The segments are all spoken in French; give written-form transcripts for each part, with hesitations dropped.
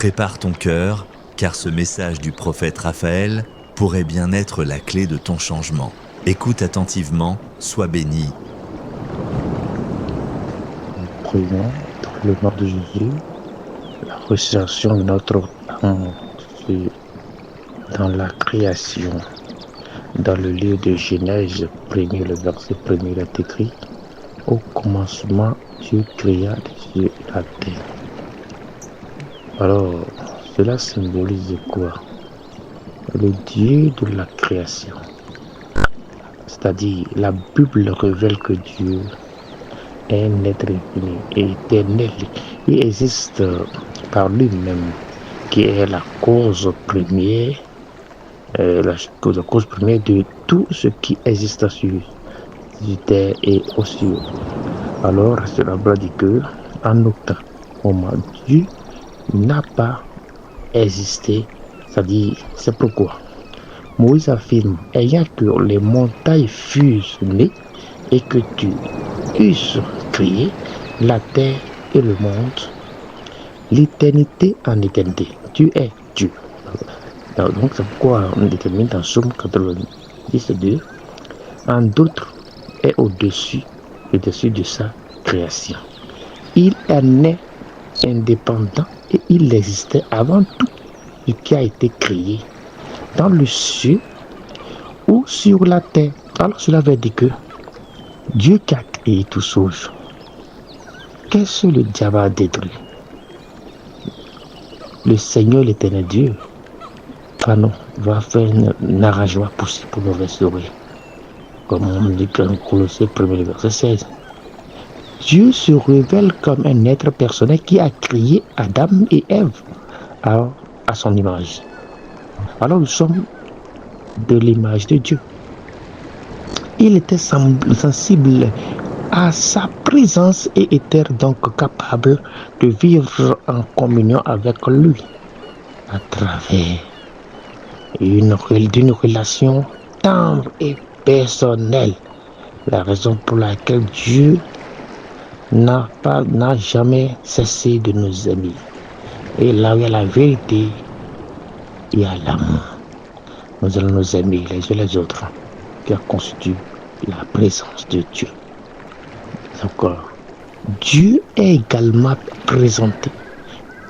Prépare ton cœur, car ce message du prophète Raphaël pourrait bien être la clé de ton changement. Écoute attentivement, sois béni. Prions dans le nom de Jésus, la résurrection de notre âme dans la création. Dans le livre de Genèse, le verset 1er, il est écrit: au commencement, Dieu créa les cieux et la terre. Alors, cela symbolise quoi? Le Dieu de la création. C'est-à-dire, la Bible révèle que Dieu est un être infini et éternel. Il existe par lui-même, qui est la cause première, la cause première de tout ce qui existe sur terre et aux cieux. Alors, cela veut dire que, en aucun moment, Dieu n'a pas existé. C'est-à-dire, c'est pourquoi Moïse affirme: ayant que les montagnes fussent nées et que tu eusses créé la terre et le monde, l'éternité en éternité. Tu es Dieu. Donc c'est pourquoi on détermine dans Somme 92, en d'autres est au-dessus de sa création. Il est né indépendant et il existait avant tout ce qui a été créé dans le ciel ou sur la terre. Alors cela veut dire que Dieu qui a créé toutes choses, qu'est-ce que le diable a détruit? Le Seigneur, l'éternel Dieu, va faire un arrangement possible pour nous restaurer. Comme on dit dans Colossiens 1er verset 16. Dieu se révèle comme un être personnel qui a créé Adam et Ève à son image. Alors nous sommes de l'image de Dieu. Il était sensible à sa présence et était donc capable de vivre en communion avec lui à travers d'une relation tendre et personnelle. La raison pour laquelle Dieu n'a jamais cessé de nous aimer. Et là où il y a la vérité, il y a l'amour. Nous allons nous aimer les uns les autres, qui constitue la présence de Dieu. Encore, Dieu est également présenté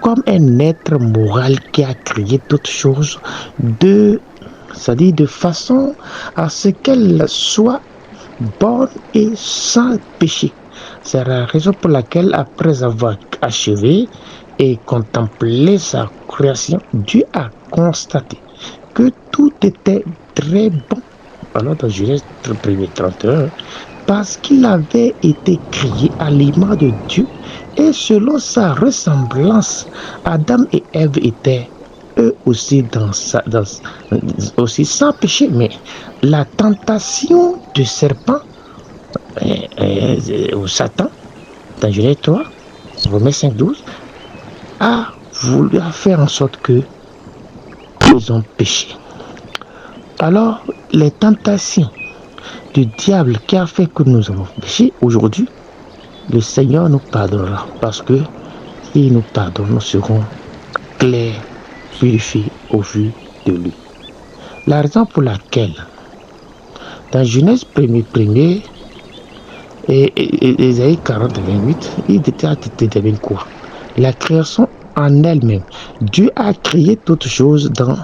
comme un être moral qui a créé toutes choses c'est-à-dire de façon à ce qu'elles soient bonnes et sans péché. C'est la raison pour laquelle, après avoir achevé et contemplé sa création, Dieu a constaté que tout était très bon. Alors dans Genèse 1er 31, parce qu'il avait été créé à l'image de Dieu et selon sa ressemblance, Adam et Ève étaient eux aussi aussi sans péché. Mais la tentation du serpent au Satan, dans Genèse 3, Romains 5:12, a voulu faire en sorte que ils ont péché. Alors, les tentations du diable qui a fait que nous avons péché, aujourd'hui, le Seigneur nous pardonnera, parce que s'il nous pardonne, nous serons clairs, purifiés au vu de lui. La raison pour laquelle, dans Genèse 1er et Ésaïe 40:28, il détermine quoi? La création en elle-même. Dieu a créé toutes choses dans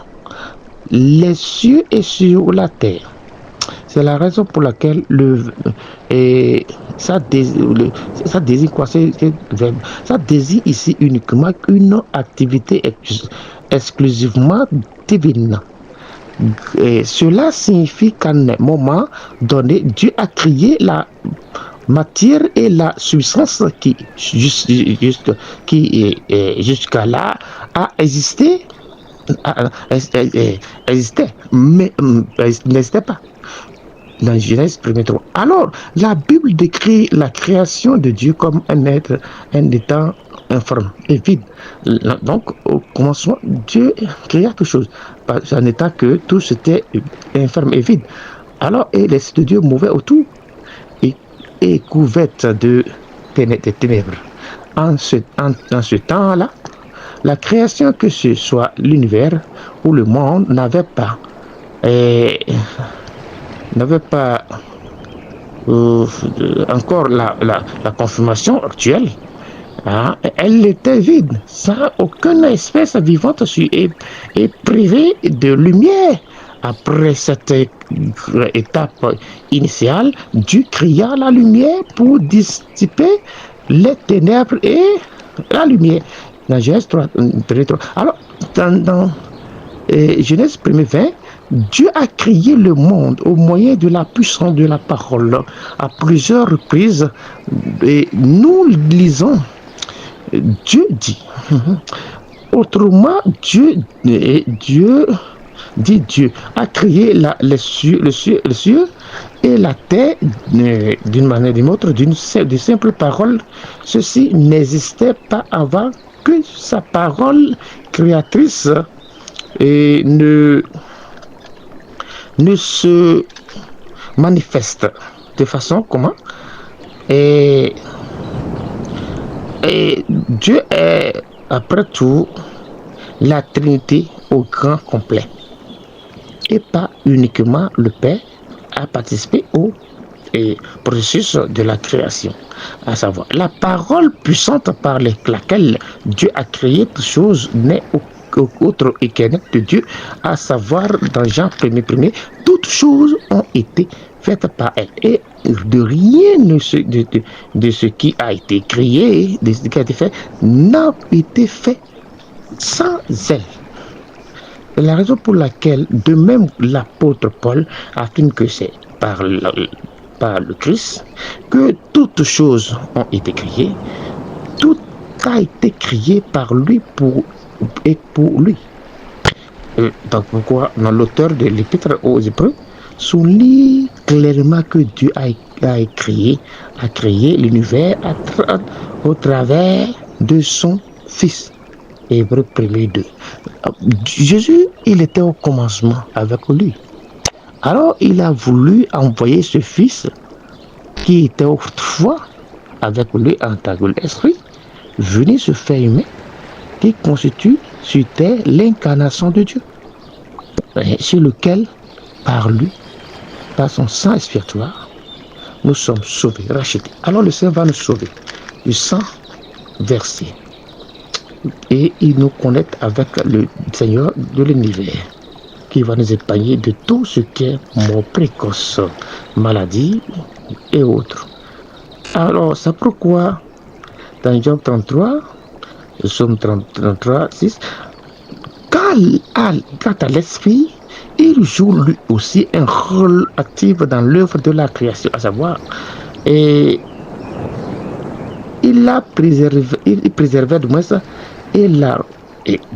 les cieux et sur la terre. C'est la raison pour laquelle ça désigne quoi? Ça désigne ici uniquement une activité exclusivement divine. Et cela signifie qu'à un moment donné, Dieu a créé la matière et la substance qui jusqu'à là a existé, mais n'existait pas. Dans Genèse 1er. Alors, la Bible décrit la création de Dieu comme un étant informe et vide. Donc, au commencement, Dieu créa toutes choses, en étant que tout c'était informe et vide. Alors, et les cieux de Dieu mouvaient autour et couvertes de ténèbres. En ce temps-là, la création, que ce soit l'univers ou le monde, n'avait pas encore la confirmation actuelle. Hein, elle était vide, sans aucune espèce vivante est privée de lumière. Après cette étape initiale, Dieu cria la lumière pour dissiper les ténèbres et la lumière. Dans Genèse 3, 3. Alors, dans Genèse 1, 20, Dieu a créé le monde au moyen de la puissance de la parole à plusieurs reprises. Et nous lisons, Dieu dit. Autrement, Dieu a créé les cieux et la terre d'une manière ou d'une autre, de simples paroles. Ceci n'existait pas avant que sa parole créatrice ne se manifeste. De façon comment? Et Dieu est, après tout, la Trinité au grand complet. Et pas uniquement le Père a participé au processus de la création. À savoir, la parole puissante par laquelle Dieu a créé toutes choses n'est autre éternel de Dieu, à savoir dans Jean 1er, toutes choses ont été faites par elle. Et de rien de ce qui a été créé, de ce qui a été fait, n'a été fait sans elle. C'est la raison pour laquelle, de même, l'apôtre Paul affirme que c'est par le Christ que toutes choses ont été créées. Tout a été créé par lui et pour lui. Donc pourquoi dans l'auteur de l'Épître aux Hébreux souligne clairement que Dieu a créé l'univers au travers de son Fils. Hébreux 1:2. Jésus, il était au commencement avec lui. Alors il a voulu envoyer ce Fils qui était autrefois avec lui en tant que l'Esprit, venir se faire humain, qui constitue sur terre l'incarnation de Dieu, sur lequel, par lui, par son sang expiatoire, nous sommes sauvés, rachetés. Alors le Seigneur va nous sauver du sang versé. Et il nous connecte avec le Seigneur de l'univers, qui va nous épargner de tout ce qui est mort précoce, maladie et autres. Alors, c'est pourquoi, dans Jean 33, Somme 33, 6, quant à l'esprit, il joue lui aussi un rôle actif dans l'œuvre de la création, à savoir, et il préservait du moins ça, il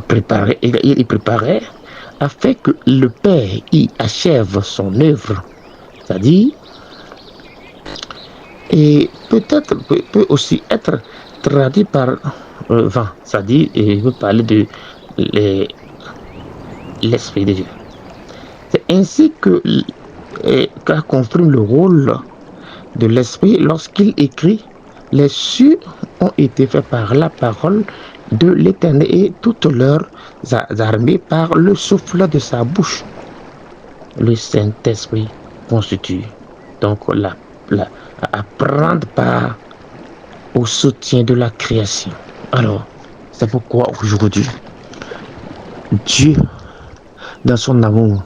préparait afin que le Père y achève son œuvre, c'est-à-dire, et peut-être peut aussi être traduit par vent, c'est-à-dire, il veut parler de l'Esprit de Dieu. C'est ainsi qu'a confirme le rôle de l'Esprit lorsqu'il écrit: les cieux ont été faits par la parole de l'Éternel et toutes leurs armées par le souffle de sa bouche. Le Saint-Esprit constitue donc à prendre part au soutien de la création. Alors, c'est pourquoi aujourd'hui, Dieu, dans son amour,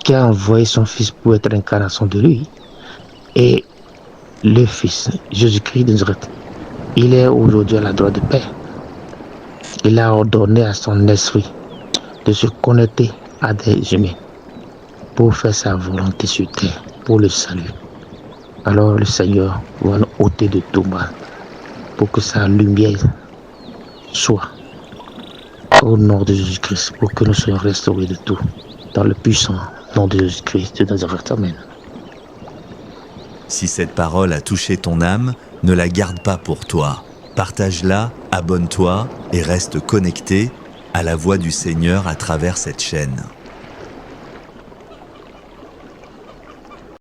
qui a envoyé son Fils pour être l'incarnation de lui, et le Fils, Jésus-Christ de Nazareth, il est aujourd'hui à la droite du Père. Il a ordonné à son esprit de se connecter à des humains pour faire sa volonté sur terre, pour le salut. Alors le Seigneur va nous ôter de tout mal, pour que sa lumière soit au nom de Jésus-Christ, pour que nous soyons restaurés de tout, dans le puissant nom de Jésus-Christ de Nazareth. Amen. Si cette parole a touché ton âme, ne la garde pas pour toi. Partage-la, abonne-toi et reste connecté à la voix du Seigneur à travers cette chaîne.